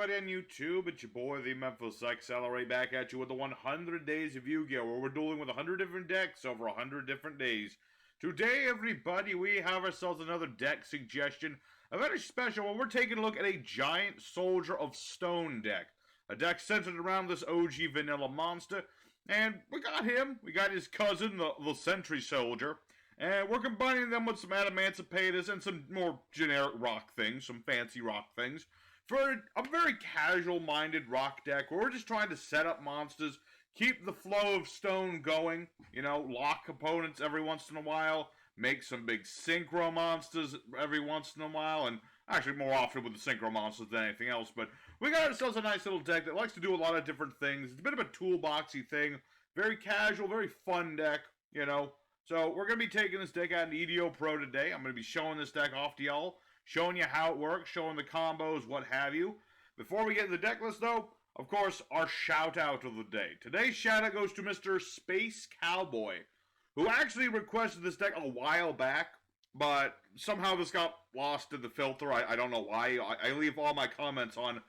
everybody on YouTube? It's your boy, the Memphis Accelerate, back at you with the 100 Days of Yu-Gi-Oh! Where we're dueling with 100 different decks over 100 different days. Today, everybody, we have ourselves another deck suggestion. A very special one. We're taking a look at a Giant Soldier of Stone deck. A deck centered around this OG vanilla monster. And we got him. We got his cousin, the Sentry Soldier. And we're combining them with some Adamantipatus and some more generic rock things, some fancy rock things, for a very casual-minded rock deck where we're just trying to set up monsters, keep the flow of stone going, you know, lock opponents every once in a while, make some big synchro monsters every once in a while, and actually more often with the synchro monsters than anything else. But we got ourselves a nice little deck that likes to do a lot of different things. It's a bit of a toolboxy thing, very casual, very fun deck, you know. So we're going to be taking this deck out in Yugioh Pro today. I'm going to be showing this deck off to y'all, showing you how it works, showing the combos, what have you. Before we get to the deck list, though, of course, our shout-out of the day. Today's shout-out goes to Mr. Space Cowboy, who actually requested this deck a while back, but somehow this got lost in the filter. I don't know why. I leave all my comments on,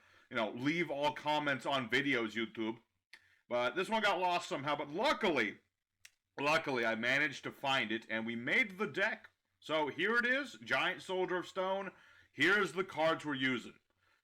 leave all comments on videos, YouTube. But this one got lost somehow, but luckily, I managed to find it, and we made the deck. So here it is, Giant Soldier of Stone. Here's the cards we're using.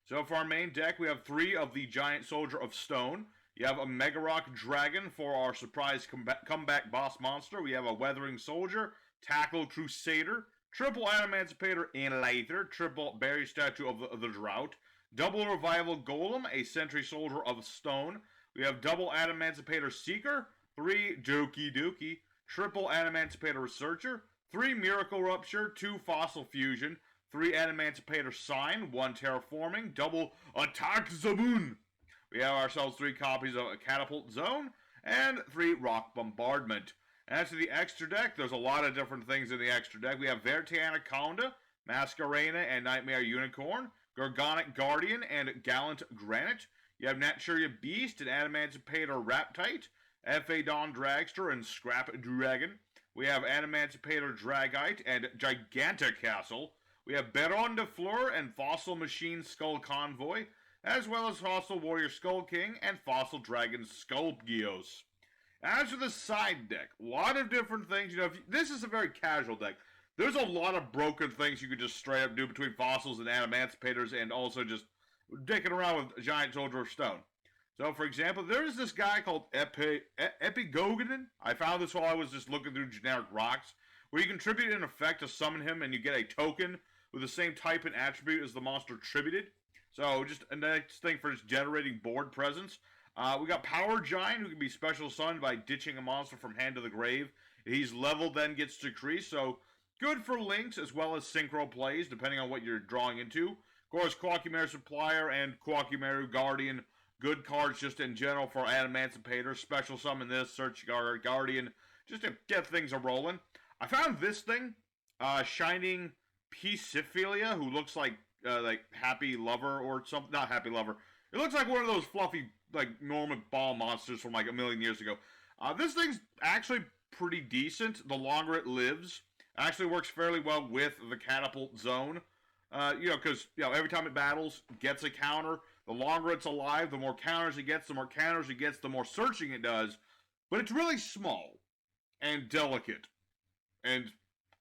So for our main deck, we have 3 of the Giant Soldier of Stone. You have a Mega Rock Dragon for our surprise comeback boss monster. We have a Weathering Soldier, Tackle Crusader, Triple Adamantipator Annihilator, Triple Berry Statue of the Drought, Double Revival Golem, a Sentry Soldier of Stone. We have Double Adamantipator Seeker, 3 Doki Doki, Triple Adamantipator Researcher, 3 Miracle Rupture, 2 Fossil Fusion, 3 Adamantipator Sign, 1 Terraforming, Double Attack Zaboon. We have ourselves 3 copies of a Catapult Zone, and 3 Rock Bombardment. As to the extra deck, there's a lot of different things in the extra deck. We have Verte Anaconda, Masquerena, and Nightmare Unicorn, Gorgonic Guardian, and Gallant Granite. You have Naturia Beast and Adamantipator Raptite, F.A. Dawn Dragster, and Scrap Dragon. We have Adamantipator Dragite and Gigantic Castle. We have Baron de Fleur and Fossil Machine Skull Convoy, as well as Fossil Warrior Skull King and Fossil Dragon Sculpgios. As for the side deck, a lot of different things. This is a very casual deck. There's a lot of broken things you could just straight up do between fossils and adamanticators, and also just dicking around with Giant Soldier of Stone. So, for example, there's this guy called Epigoganon. I found this while I was just looking through generic rocks, where you can tribute an effect to summon him, and you get a token with the same type and attribute as the monster tributed. So, just a nice thing for just generating board presence. We got Power Giant, who can be special summoned by ditching a monster from hand to the grave. He's leveled, then gets decreased, so good for links as well as synchro plays, depending on what you're drawing into. Of course, Quackumeru Supplier and Quackumeru Guardian, good cards just in general for Adamantipator. Special summon this, Search Guardian, just to get things a-rolling. I found this thing, Shining Pisciphilia, who looks like Happy Lover or something. Not Happy Lover. It looks like one of those fluffy, Norman Ball monsters from a million years ago. This thing's actually pretty decent the longer it lives. It actually works fairly well with the Catapult Zone. Because every time it battles, gets a counter. The longer it's alive, the more counters it gets. The more counters it gets, the more searching it does. But it's really small and delicate and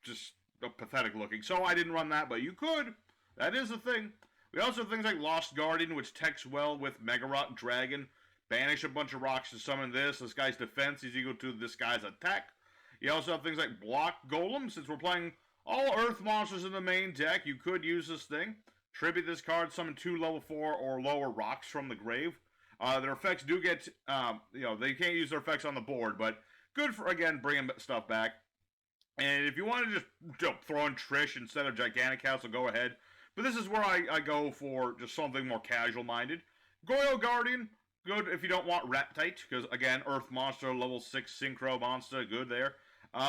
just pathetic looking. So I didn't run that, but you could. That is a thing. We also have things like Lost Guardian, which techs well with Mega Rock Dragon. Banish a bunch of rocks to summon this. This guy's defense is equal to this guy's attack. You also have things like Block Golem. Since we're playing all Earth monsters in the main deck, you could use this thing. Tribute this card, summon 2 level 4 or lower rocks from the grave. Their effects do get, they can't use their effects on the board, but good for, again, bringing stuff back. And if you want to just throw in Trish instead of Gigantic Castle, go ahead. But this is where I go for just something more casual-minded. Goyo Guardian, good if you don't want Raptite, because, again, Earth Monster, level 6 Synchro Monster, good there.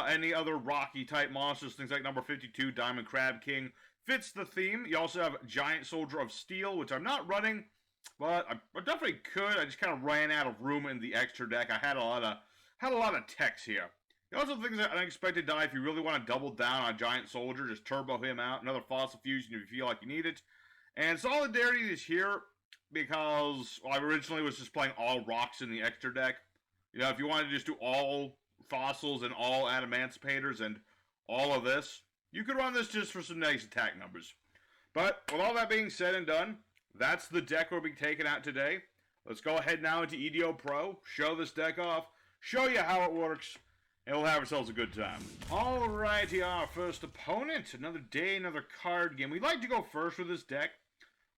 Any other rocky-type monsters, things like number 52, Diamond Crab King, fits the theme. You also have Giant Soldier of Steel, which I'm not running, but I definitely could. I just kind of ran out of room in the extra deck. I had a lot of text here. You also have things like Unexpected Die. If you really want to double down on Giant Soldier, just turbo him out. Another Fossil Fusion if you feel like you need it. And Solidarity is here because I originally was just playing all rocks in the extra deck. You know, if you wanted to just do all fossils and all adamanticators and all of this, you could run this just for some nice attack numbers. But with all that being said and done, that's the deck we'll be taking out today. Let's go ahead now into Yugioh Pro, show this deck off, show you how it works, and we'll have ourselves a good time. Alrighty, our first opponent. Another day, another card game. We like to go first with this deck,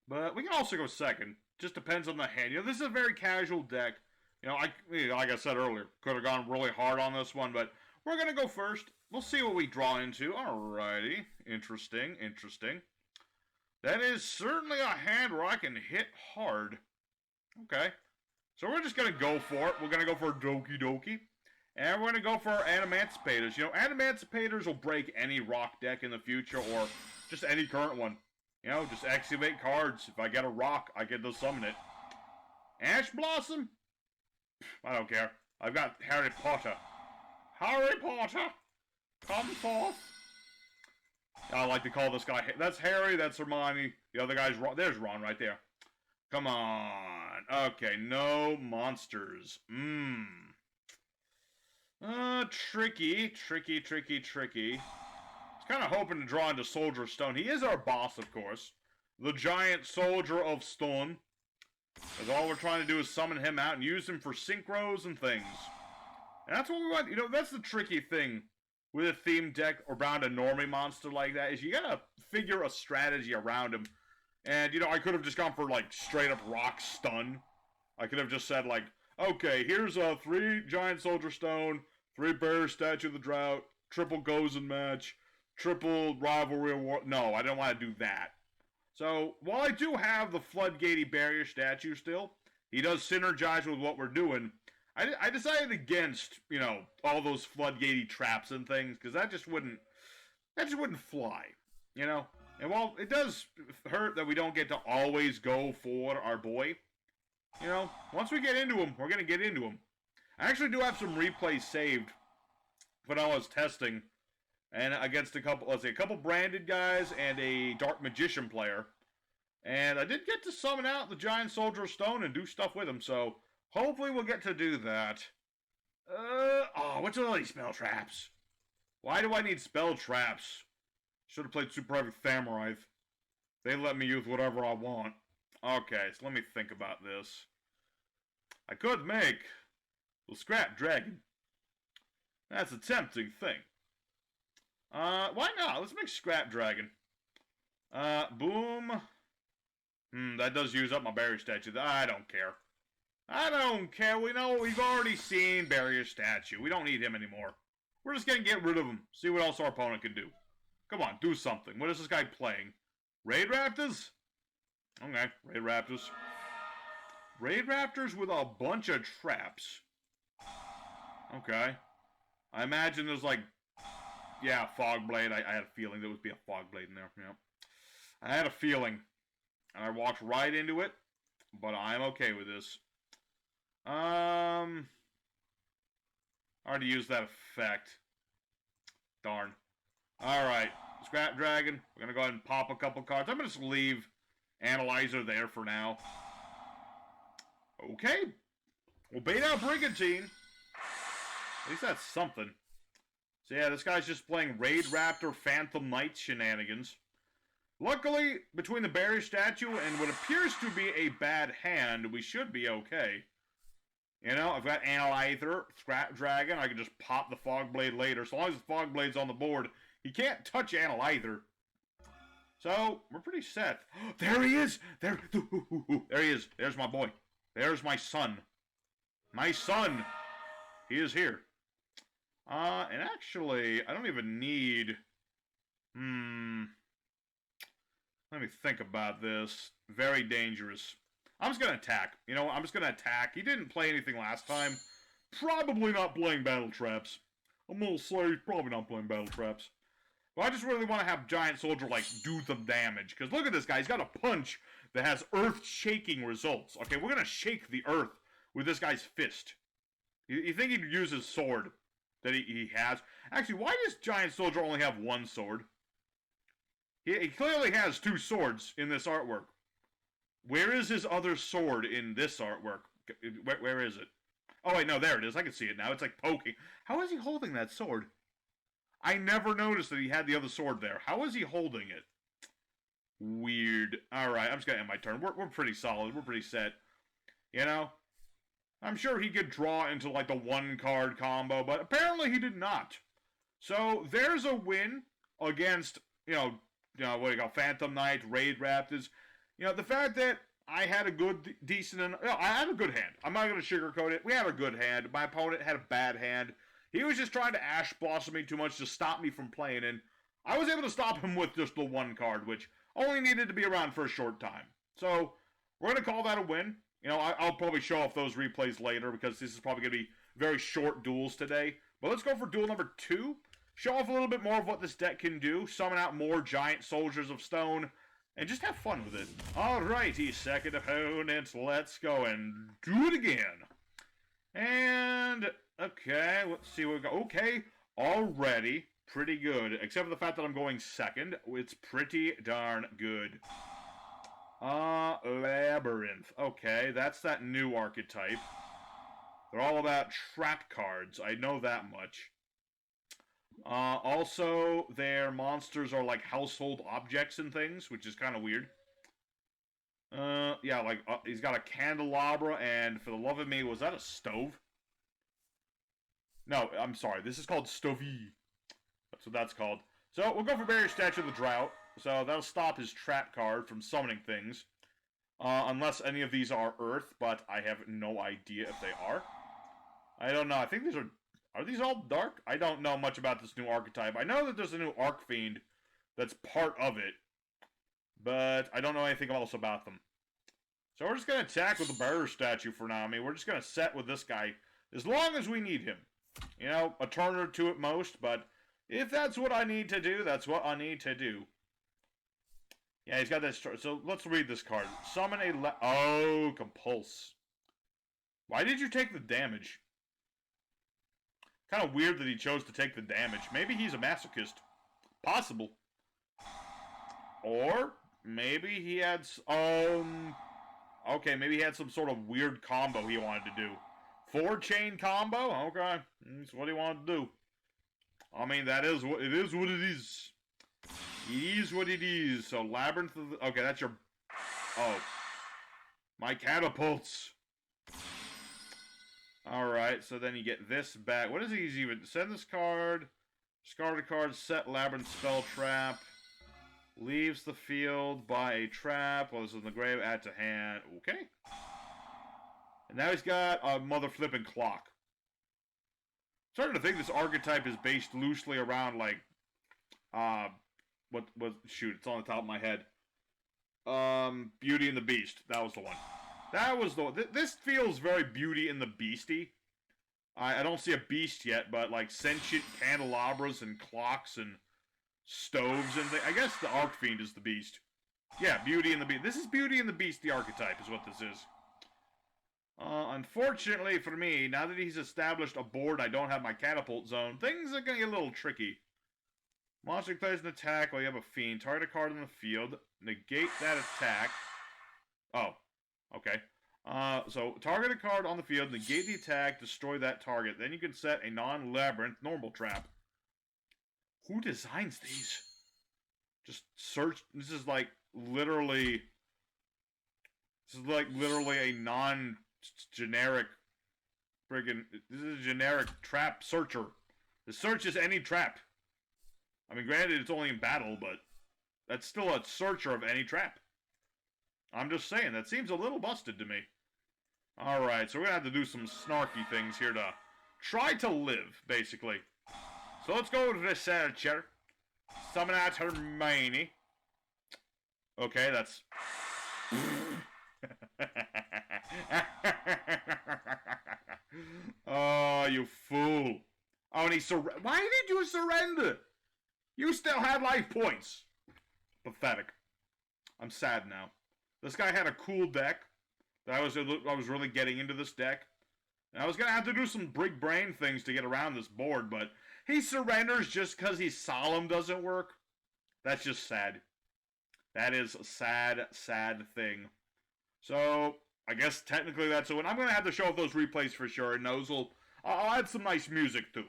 but we can also go second. Just depends on the hand. You know, this is a very casual deck. You know, like I said earlier, could have gone really hard on this one, but we're going to go first. We'll see what we draw into. Alrighty. Interesting, interesting. That is certainly a hand where I can hit hard. Okay. So we're just going to go for it. We're going to go for Doki Doki. And we're going to go for our Adamanticators. You know, Adamanticators will break any rock deck in the future or just any current one. You know, just activate cards. If I get a rock, I get to summon it. Ash Blossom? I don't care. I've got Harry Potter. Harry Potter! Come forth! I like to call this guy... That's Harry, that's Hermione. The other guy's Ron. There's Ron right there. Come on. Okay, no monsters. Tricky. I was kind of hoping to draw into Soldier of Stone. He is our boss, of course. The giant Soldier of Stone. Because all we're trying to do is summon him out and use him for synchros and things. And that's what we want. You know, that's the tricky thing with a themed deck around a normie monster like that, is you gotta figure a strategy around him. And, you know, I could have just gone for, like, straight up rock stun. I could have just said, like, okay, here's 3 giant Soldier Stone, 3 Bear Statue of the Drought, triple Gozen match, triple Rivalry Award. No, I don't want to do that. So, while I do have the Floodgatey Barrier Statue still, he does synergize with what we're doing. I decided against, you know, all those Floodgatey traps and things, because that just wouldn't fly, you know? And while it does hurt that we don't get to always go for our boy, you know, once we get into him, we're going to get into him. I actually do have some replays saved when I was testing, and against a couple branded guys and a Dark Magician player. And I did get to summon out the Giant Soldier of Stone and do stuff with him, so hopefully we'll get to do that. What's all these spell traps? Why do I need spell traps? Should have played Super Heavy Thamaraith. They let me use whatever I want. Okay, so let me think about this. I could make the Scrap Dragon. That's a tempting thing. Why not? Let's make Scrap Dragon. Boom. That does use up my Barrier Statue. I don't care. I don't care. We know we've already seen Barrier Statue. We don't need him anymore. We're just gonna get rid of him. See what else our opponent can do. Come on, do something. What is this guy playing? Raidraptors? Okay, Raidraptors. Raidraptors with a bunch of traps. Okay. I imagine there's like... Yeah, Fogblade. I had a feeling there would be a Fogblade in there. Yeah. I had a feeling. And I walked right into it. But I'm okay with this. I already used that effect. Darn. Alright. Scrap Dragon. We're going to go ahead and pop a couple cards. I'm going to just leave Analyzer there for now. Okay. We'll bait out Brigantine. At least that's something. So yeah, this guy's just playing Raidraptor Phantom Knight shenanigans. Luckily, between the Barrier Statue and what appears to be a bad hand, we should be okay. You know, I've got Analyzer, Scrap Dragon. I can just pop the Fogblade later. So long as the Fogblade's on the board, he can't touch Analyzer. So, we're pretty set. There he is! There he is. There's my boy. There's my son. My son! He is here. And actually, I don't even need... Let me think about this. Very dangerous. I'm just going to attack. You know, I'm just going to attack. He didn't play anything last time. Probably not playing Battle Traps. I'm going to say he's probably not playing Battle Traps. But I just really want to have Giant Soldier, like, do some damage. Because look at this guy. He's got a punch that has earth-shaking results. Okay, we're going to shake the earth with this guy's fist. You think he'd use his sword that he has? Actually, why does Giant Soldier only have one sword? He clearly has 2 swords in this artwork. Where is his other sword in this artwork? Where is it? Oh, wait, no, there it is. I can see it now. It's like poking. How is he holding that sword? I never noticed that he had the other sword there. How is he holding it? Weird. Alright, I'm just going to end my turn. We're pretty solid. We're pretty set. You know? I'm sure he could draw into, like, the one-card combo, but apparently he did not. So, there's a win against, what do you call Phantom Knight, Raidraptors. The fact that I had a good, decent, I had a good hand. I'm not going to sugarcoat it. We had a good hand. My opponent had a bad hand. He was just trying to Ash Blossom me too much to stop me from playing, and I was able to stop him with just the one card, which only needed to be around for a short time. So, we're going to call that a win. I'll probably show off those replays later, because this is probably going to be very short duels today. But let's go for duel number 2. Show off a little bit more of what this deck can do. Summon out more giant soldiers of stone. And just have fun with it. Alrighty, second opponent. Let's go and do it again. And, okay, let's see what we got. Okay, already pretty good. Except for the fact that I'm going second. It's pretty darn good. Labyrinth. Okay, that's that new archetype. They're all about trap cards. I know that much. Also, their monsters are like household objects and things, which is kind of weird. Yeah, like, he's got a candelabra, and for the love of me, was that a stove? No, I'm sorry, this is called Stovey. That's what that's called. So, we'll go for Barrier Statue of the Drought, so that'll stop his trap card from summoning things. Unless any of these are Earth, but I have no idea if they are. I don't know, I think these are these all dark? I don't know much about this new archetype. I know that there's a new Archfiend that's part of it, but I don't know anything else about them. So we're just going to attack with the Barrier Statue for now. I mean, we're just going to set with this guy as long as we need him. A turn or two at most, but if that's what I need to do, that's what I need to do. Yeah, he's got that. So let's read this card. Summon a... Oh, Compulse. Why did you take the damage? Kind of weird that he chose to take the damage. Maybe he's a masochist. Possible. Or maybe he had... Okay, maybe he had some sort of weird combo he wanted to do. 4-chain combo? Okay. That's what he wanted to do. I mean, that is what it is. What it is. It is what it is. So, Labyrinth of the... Okay, that's your... Oh. My catapults. Alright, so then you get this back. What is he even? Send this card. Discard a card. Set Labyrinth spell trap. Leaves the field by a trap. Well, this is in the grave. Add to hand. Okay. And now he's got a mother flipping clock. Starting to think this archetype is based loosely around, like, shoot, it's on the top of my head. Beauty and the Beast. That was the one. That was the one. This feels very Beauty and the Beasty. I don't see a beast yet, but, like, sentient candelabras and clocks and stoves and things. I guess the Archfiend is the beast. Yeah, Beauty and the Beast. This is Beauty and the Beast, the archetype, is what this is. Unfortunately for me, now that he's established a board I don't have my catapult zone, things are going to get a little tricky. Monster plays an attack while you have a fiend. Target a card on the field. Negate that attack. Oh, okay. So, target a card on the field, negate the attack, destroy that target. Then you can set a non-labyrinth normal trap. Who designs these? Just search. This is like literally a non-generic friggin'. This is a generic trap searcher. It searches any trap. I mean, granted, it's only in battle, but that's still a searcher of any trap. I'm just saying, that seems a little busted to me. Alright, so we're gonna have to do some snarky things here to try to live, basically. So let's go to the Researcher. Summon out Hermione. Okay, that's... Oh, you fool. Oh, and he Why did you surrender? You still had life points. Pathetic. I'm sad now. This guy had a cool deck. I was really getting into this deck. And I was going to have to do some big brain things to get around this board, but he surrenders just because he's solemn doesn't work. That's just sad. That is a sad, sad thing. So, I guess technically that's a win. I'm going to have to show off those replays for sure, and those will... I'll add some nice music, too.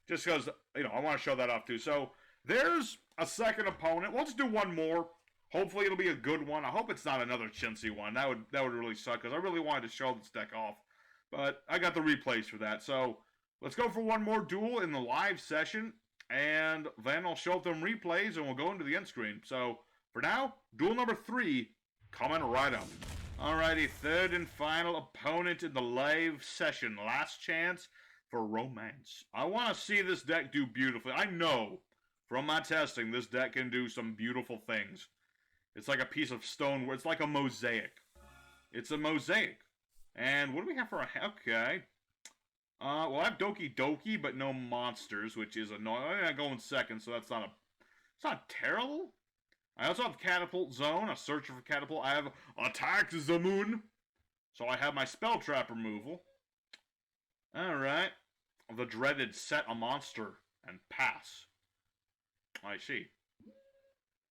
Just because, I want to show that off, too. So, there's a second opponent. We'll just do one more. Hopefully it'll be a good one. I hope it's not another chintzy one. That would really suck, because I really wanted to show this deck off. But I got the replays for that. So, let's go for one more duel in the live session, and then I'll show up them replays, and we'll go into the end screen. So, for now, duel number 3 coming right up. Alrighty, third and final opponent in the live session. Last chance for romance. I want to see this deck do beautifully. I know from my testing this deck can do some beautiful things. It's like a piece of stone. It's like a mosaic. It's a mosaic. And what do we have for a... Okay. Well, I have Doki Doki, but no monsters, which is annoying. I'm going to go in second, so that's not a... It's not terrible. I also have Catapult Zone, a searcher for Catapult. I have Attack the Moon. So I have my Spell Trap removal. Alright. The dreaded set a monster and pass. I see.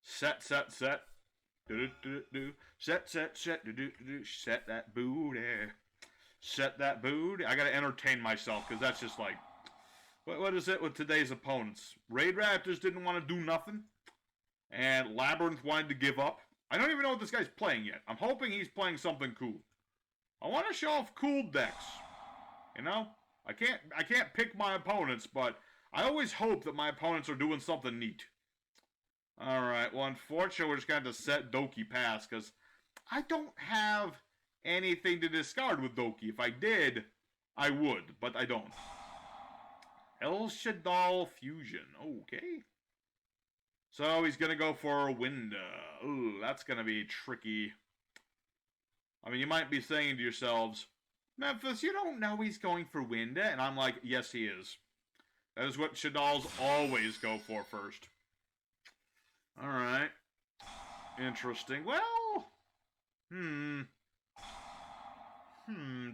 Set. Do-do-do-do. Set. Do-do-do-do. Set that booty. Set that booty. I gotta entertain myself, because that's just like... What is it with today's opponents? Raidraptors didn't want to do nothing. And Labyrinth wanted to give up. I don't even know what this guy's playing yet. I'm hoping he's playing something cool. I want to show off cool decks. You know? I can't pick my opponents, but I always hope that my opponents are doing something neat. Alright, well, unfortunately, we're just going to have to set Doki pass, because I don't have anything to discard with Doki. If I did, I would, but I don't. El Shaddolls Fusion. Okay. So he's going to go for a Winda. Ooh, that's going to be tricky. I mean, you might be saying to yourselves, Memphis, you don't know he's going for Winda? And I'm like, yes, he is. That is what Shaddolls always go for first. Alright. Interesting. Well,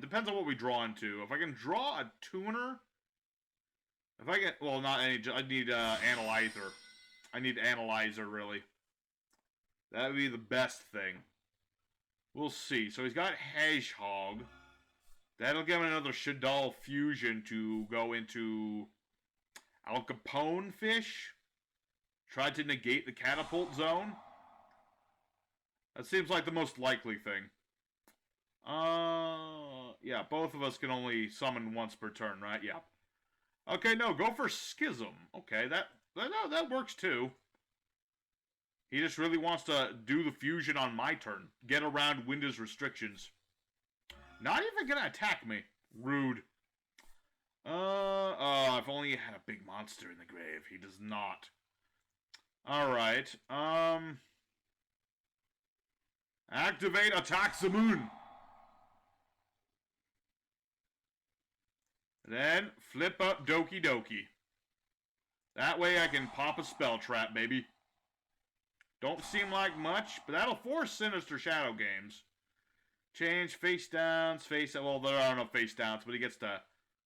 depends on what we draw into. If I can draw a tuner... If I get... Well, not any... I need Analyzer. I need Analyzer, really. That would be the best thing. We'll see. So he's got Hedgehog. That'll give him another Shaddolls Fusion to go into Al Capone Fish. Try to negate the Catapult Zone. That seems like the most likely thing. Yeah, both of us can only summon once per turn, right? Yeah. Okay, no, go for Schism. Okay, that works too. He just really wants to do the fusion on my turn. Get around Winda's restrictions. Not even gonna attack me. Rude. If only he had a big monster in the grave. He does not. Alright, activate Attack the Moon. Then, flip up Doki Doki. That way I can pop a Spell Trap, baby. Don't seem like much, but that'll force Sinister Shadow games. Change face downs, face... Well, there are no face downs, but he gets to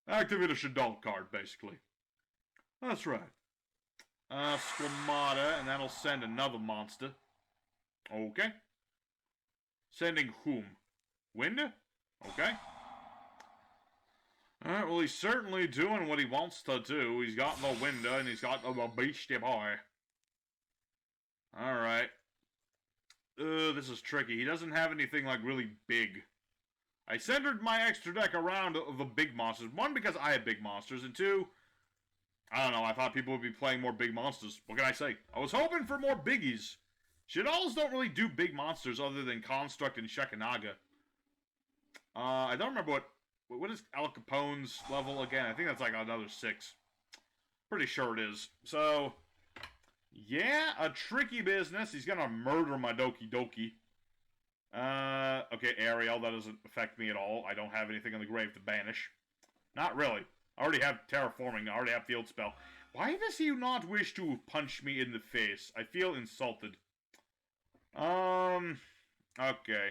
activate a Shaddolls card, basically. That's right. Squamata, and that'll send another monster. Okay. Sending whom? Winda? Okay. Alright, well, he's certainly doing what he wants to do. He's got the Winda, and he's got the Beastie Boy. Alright. This is tricky. He doesn't have anything, like, really big. I centered my extra deck around the big monsters. One, because I have big monsters, and two, I don't know, I thought people would be playing more big monsters. What can I say? I was hoping for more biggies. Shaddolls don't really do big monsters other than Construct and Shekinaga. I don't remember what is Al Capone's level again? I think that's like another 6. Pretty sure it is. So, yeah, a tricky business. He's gonna murder my Doki Doki. Okay, Ariel, that doesn't affect me at all. I don't have anything in the grave to banish. Not really. I already have Terraforming. I already have Field Spell. Why does he not wish to punch me in the face? I feel insulted. Okay.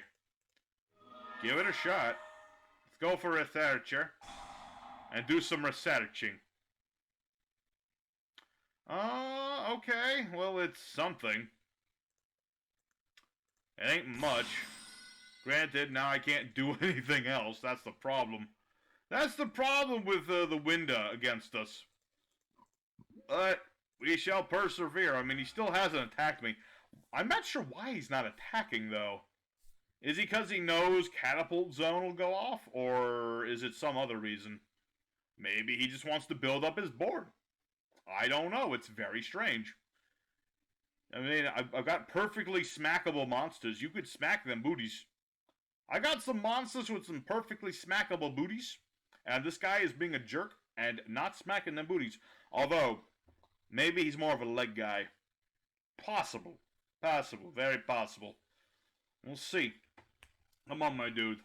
Give it a shot. Let's go for researcher. And do some researching. Well, it's something. It ain't much. Granted, now I can't do anything else. That's the problem. That's the problem with the Winda against us. But we shall persevere. I mean, he still hasn't attacked me. I'm not sure why he's not attacking, though. Is he because he knows Catapult Zone will go off? Or is it some other reason? Maybe he just wants to build up his board. I don't know. It's very strange. I mean, I've got perfectly smackable monsters. You could smack them booties. I got some monsters with some perfectly smackable booties. And this guy is being a jerk and not smacking them booties. Although, maybe he's more of a leg guy. Possible. Possible. Very possible. We'll see. Come on, my dude.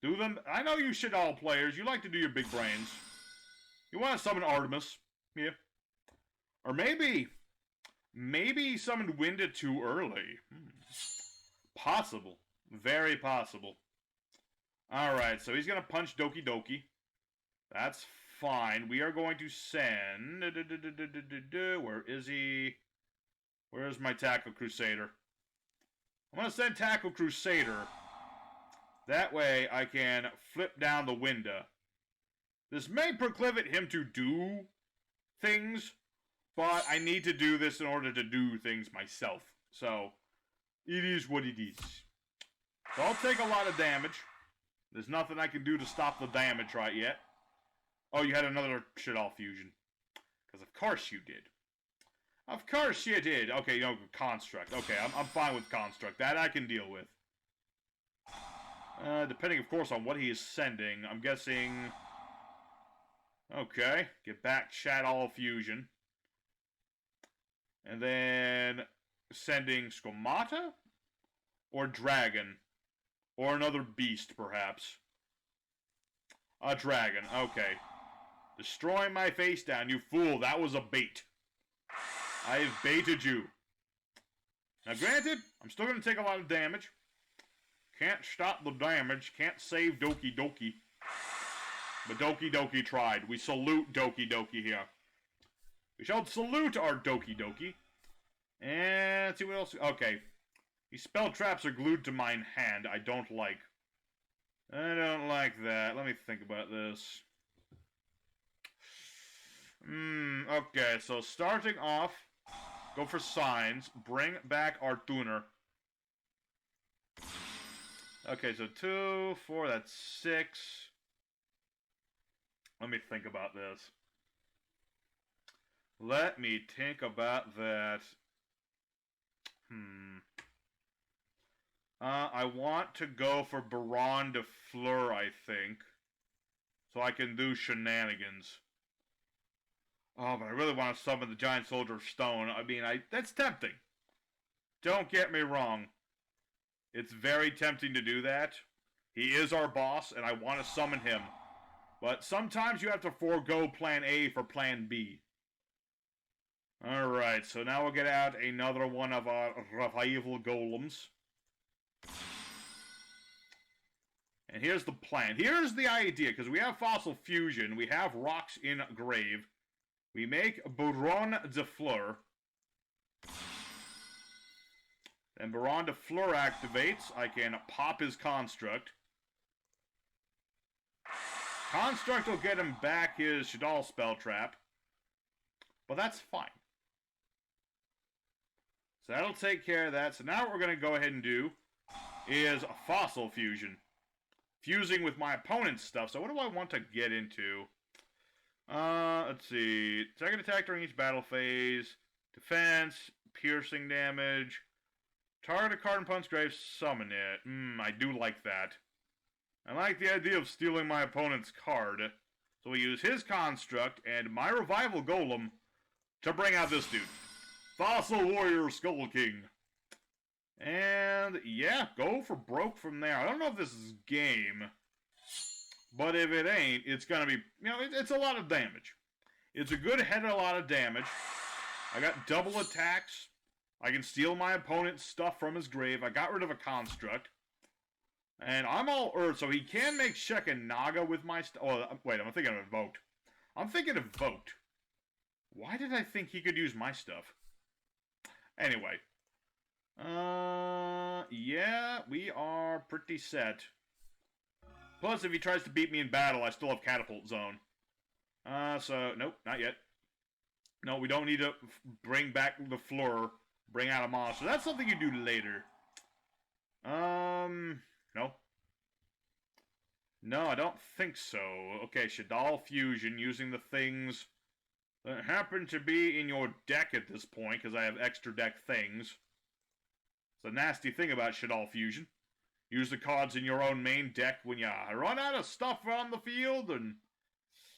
Do them. I know you Shaddolls players. You like to do your big brains. You want to summon Artemis. Yeah. Or maybe he summoned Winda too early. Possible. Very possible. Alright, so he's going to punch Doki Doki. That's fine. We are going to send... Where is he? Where's my Tackle Crusader? I'm going to send Tackle Crusader. That way I can flip down the Winda. This may proclivate him to do things, but I need to do this in order to do things myself. So, it is what it is. So I'll take a lot of damage. There's nothing I can do to stop the damage right yet. Oh, you had another Shaddolls fusion. Because of course you did. Of course you did. Okay, no, Construct. Okay, I'm fine with Construct. That I can deal with. Depending, of course, on what he is sending. I'm guessing... Okay, get back Shaddolls fusion. And then sending Squamata? Or Dragon? Or another beast, perhaps. A dragon, okay. Destroy my face down, you fool. That was a bait. I have baited you. Now, granted, I'm still going to take a lot of damage. Can't stop the damage. Can't save Doki Doki. But Doki Doki tried. We salute Doki Doki here. We shall salute our Doki Doki. And let's see what else. Okay. These spell traps are glued to my hand. I don't like. I don't like that. Let me think about this. Okay, so starting off, go for signs. Bring back our tuner. Okay, so 2, 4, that's 6. Let me think about this. Let me think about that. I want to go for Baron de Fleur, I think. So I can do shenanigans. Oh, but I really want to summon the Giant Soldier of Stone. I mean, that's tempting. Don't get me wrong. It's very tempting to do that. He is our boss, and I want to summon him. But sometimes you have to forego Plan A for Plan B. Alright, so now we'll get out another one of our Revival Golems. And here's the plan. Here's the idea, because we have Fossil Fusion, we have Rocks in Grave. We make Baron de Fleur. Then Baron de Fleur activates. I can pop his Construct. Construct will get him back his Shaddolls spell trap. But that's fine. So that'll take care of that. So now what we're going to go ahead and do is a Fossil Fusion. Fusing with my opponent's stuff. So what do I want to get into? Let's see. Second attack during each battle phase. Defense. Piercing damage. Target a card and punch grave. Summon it. I do like that. I like the idea of stealing my opponent's card. So we use his Construct and my Revival Golem to bring out this dude. Fossil Warrior Skull King. And, yeah, go for broke from there. I don't know if this is game, but if it ain't, it's going to be, it's a lot of damage. It's a good head and a lot of damage. I got double attacks. I can steal my opponent's stuff from his grave. I got rid of a Construct. And I'm all Earth, so he can make Shek and Naga with my stuff. Oh, wait, I'm thinking of Invoked. I'm thinking of Invoked. Why did I think he could use my stuff? Anyway. Yeah, we are pretty set. Plus, if he tries to beat me in battle, I still have Catapult Zone. So, nope, not yet. No, we don't need to bring back the floor, bring out a monster. That's something you do later. No. No, I don't think so. Okay, Shaddolls Fusion, using the things that happen to be in your deck at this point, because I have extra deck things. It's a nasty thing about Shaddolls Fusion. Use the cards in your own main deck when you run out of stuff on the field, and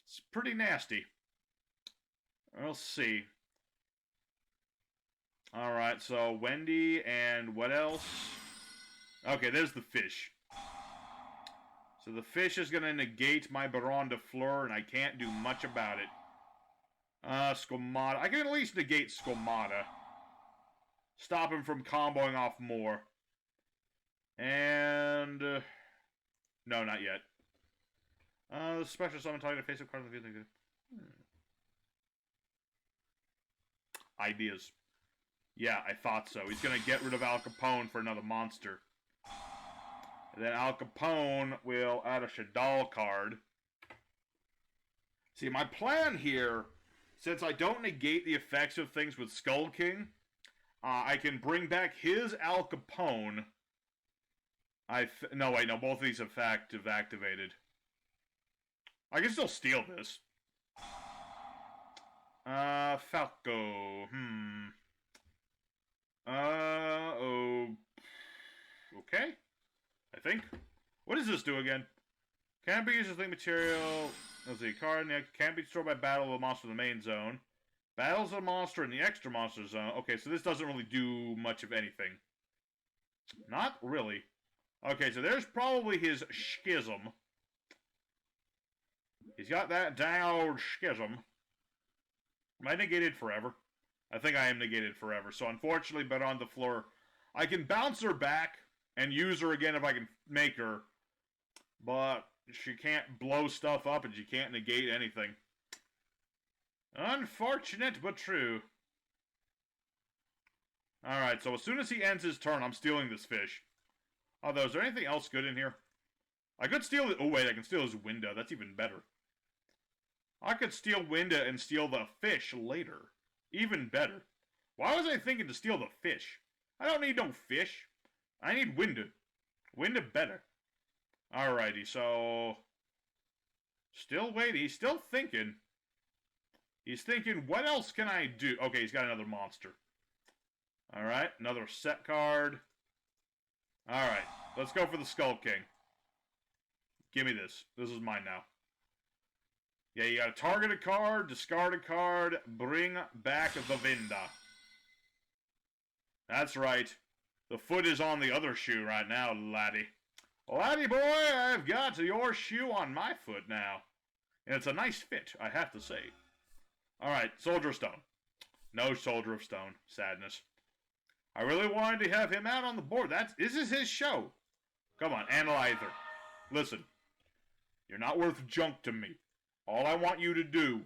it's pretty nasty. We'll see. Alright, so Wendy and what else? Okay, there's the fish. So the fish is going to negate my Baron de Fleur, and I can't do much about it. Squamata. I can at least negate Squamata. Stop him from comboing off more. And... no, not yet. Special summon target face of cards in the field. Ideas. Yeah, I thought so. He's going to get rid of Al Capone for another monster. And then Al Capone will add a Shaddolls card. See, my plan here, since I don't negate the effects of things with Skull King, I can bring back his Al Capone. No, wait, no, both of these have activated. I can still steal this. Falco. Oh. Okay. I think. What does this do again? Can't be used as link material. Let's see. Card can't be destroyed by battle of a monster in the main zone. Battles a monster in the extra monster zone. Okay, so this doesn't really do much of anything. Not really. Okay, so there's probably his schism. He's got that down schism. Am I negated forever? I think I am negated forever. So unfortunately, but on the floor, I can bounce her back and use her again if I can make her. But she can't blow stuff up and she can't negate anything. Unfortunate, but true. Alright, so as soon as he ends his turn, I'm stealing this fish. Although, is there anything else good in here? I could steal it. Oh, wait, I can steal his window. That's even better. I could steal window and steal the fish later. Even better. Why was I thinking to steal the fish? I don't need no fish. I need window. Window better. Alrighty, so... still waiting. He's still thinking. He's thinking, what else can I do? Okay, he's got another monster. Alright, another set card. Alright, let's go for the Skull King. Give me this. This is mine now. Yeah, you gotta target a card, discard a card, bring back the Vinda. That's right. The foot is on the other shoe right now, laddie. Laddie boy, I've got your shoe on my foot now. And it's a nice fit, I have to say. Alright, Soldier of Stone. No Soldier of Stone. Sadness. I really wanted to have him out on the board. This is his show. Come on, Analyzer. Listen. You're not worth junk to me. All I want you to do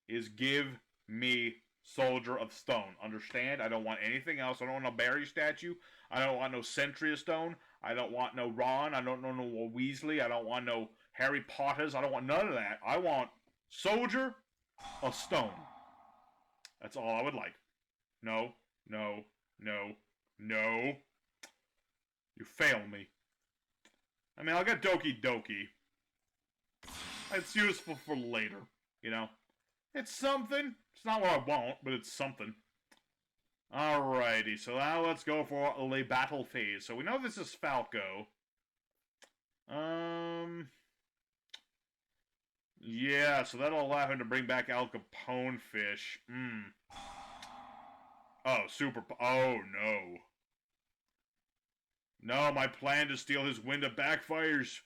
is give me Soldier of Stone. Understand? I don't want anything else. I don't want no Barry statue. I don't want no Sentry of Stone. I don't want no Ron. I don't want no Weasley. I don't want no Harry Potters. I don't want none of that. I want Soldier of Stone. That's all I would like. No, no, no, no. You fail me. I mean, I'll get Doki Doki. It's useful for later, you know? It's something. It's not what I want, but it's something. Alrighty, so now let's go for the battle phase. So we know this is Falco. Yeah, so that'll allow him to bring back Al Capone fish. Oh, oh, no. No, my plan to steal his window backfires.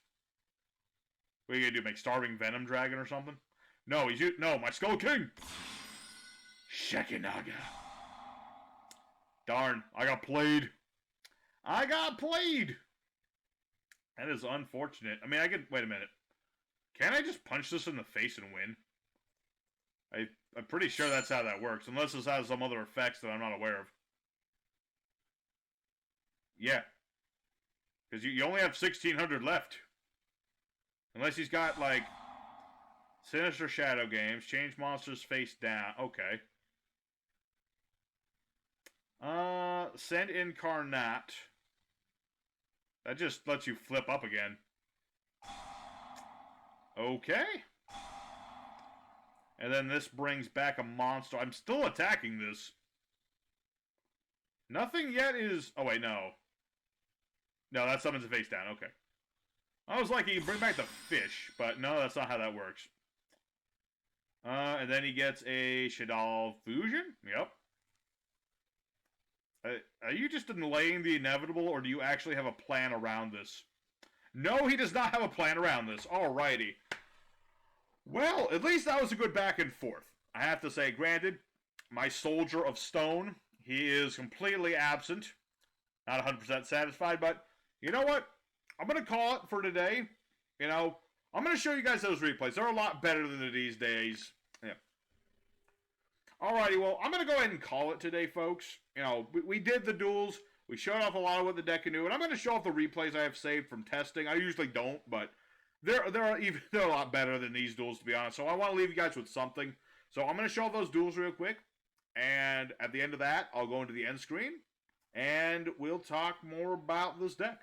What are you gonna do, make Starving Venom Dragon or something? No, no, my Skull King! Shekinaga. Darn, I got played. I got played! That is unfortunate. I mean, wait a minute. Can't I just punch this in the face and win? I'm pretty sure that's how that works, unless this has some other effects that I'm not aware of. Yeah. Because you only have 1,600 left. Unless he's got, like, Sinister Shadow Games, change monsters face down. Okay. Send Incarnate. That just lets you flip up again. Okay. And then this brings back a monster. I'm still attacking this. Nothing yet is... Oh, wait, no. No, that summons a face down. Okay. I was like, he can bring back the fish, but no, that's not how that works. And then he gets a Shaddolls fusion? Yep. Are you just delaying the inevitable, or do you actually have a plan around this? No, he does not have a plan around this. Alrighty. Well, at least that was a good back and forth. I have to say, granted, my Soldier of Stone, he is completely absent. Not 100% satisfied, but you know what? I'm going to call it for today. You know, I'm going to show you guys those replays. They're a lot better than these days. Yeah. Alrighty, well, I'm going to go ahead and call it today, folks. You know, we did the duels. We showed off a lot of what the deck can do, and I'm going to show off the replays I have saved from testing. I usually don't, but they're a lot better than these duels, to be honest. So I want to leave you guys with something. So I'm going to show off those duels real quick, and at the end of that, I'll go into the end screen, and we'll talk more about this deck.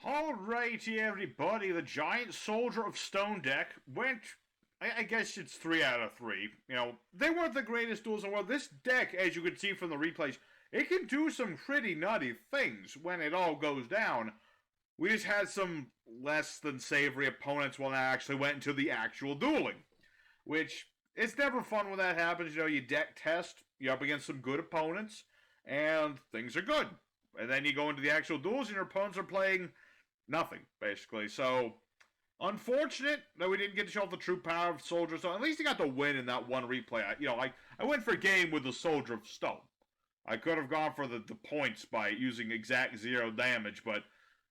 Alrighty, everybody, the Giant Soldier of Stone deck went, I guess it's 3 out of 3. You know, they weren't the greatest duels in the world. This deck, as you can see from the replays, it can do some pretty nutty things when it all goes down. We just had some less than savory opponents when I actually went into the actual dueling. Which, it's never fun when that happens. You know, you deck test, you're up against some good opponents, and things are good. And then you go into the actual duels and your opponents are playing nothing, basically. So, unfortunate that we didn't get to show off the true power of Soldier of Stone. At least he got the win in that one replay. I went for game with the Soldier of Stone. I could have gone for the points by using exact 0 damage, but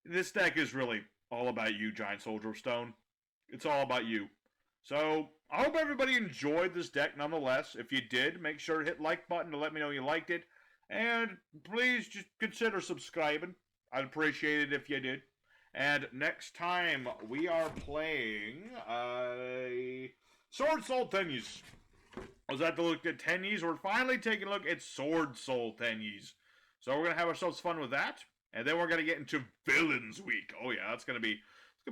this deck is really all about you, Giant Soldier of Stone. It's all about you. So, I hope everybody enjoyed this deck nonetheless. If you did, make sure to hit like button to let me know you liked it. And please just consider subscribing. I'd appreciate it if you did. And next time, we are playing Sword Soul Tennis. I was at to look at Tennis. We're finally taking a look at Sword Soul Tennis. So we're going to have ourselves fun with that. And then we're going to get into Villains Week. Oh yeah, it's going to be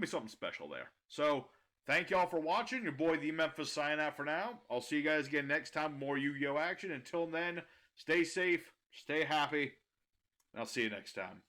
something special there. So, thank y'all for watching. Your boy, The Memphis, signing out for now. I'll see you guys again next time. More Yu-Gi-Oh! Action. Until then, stay safe, stay happy, and I'll see you next time.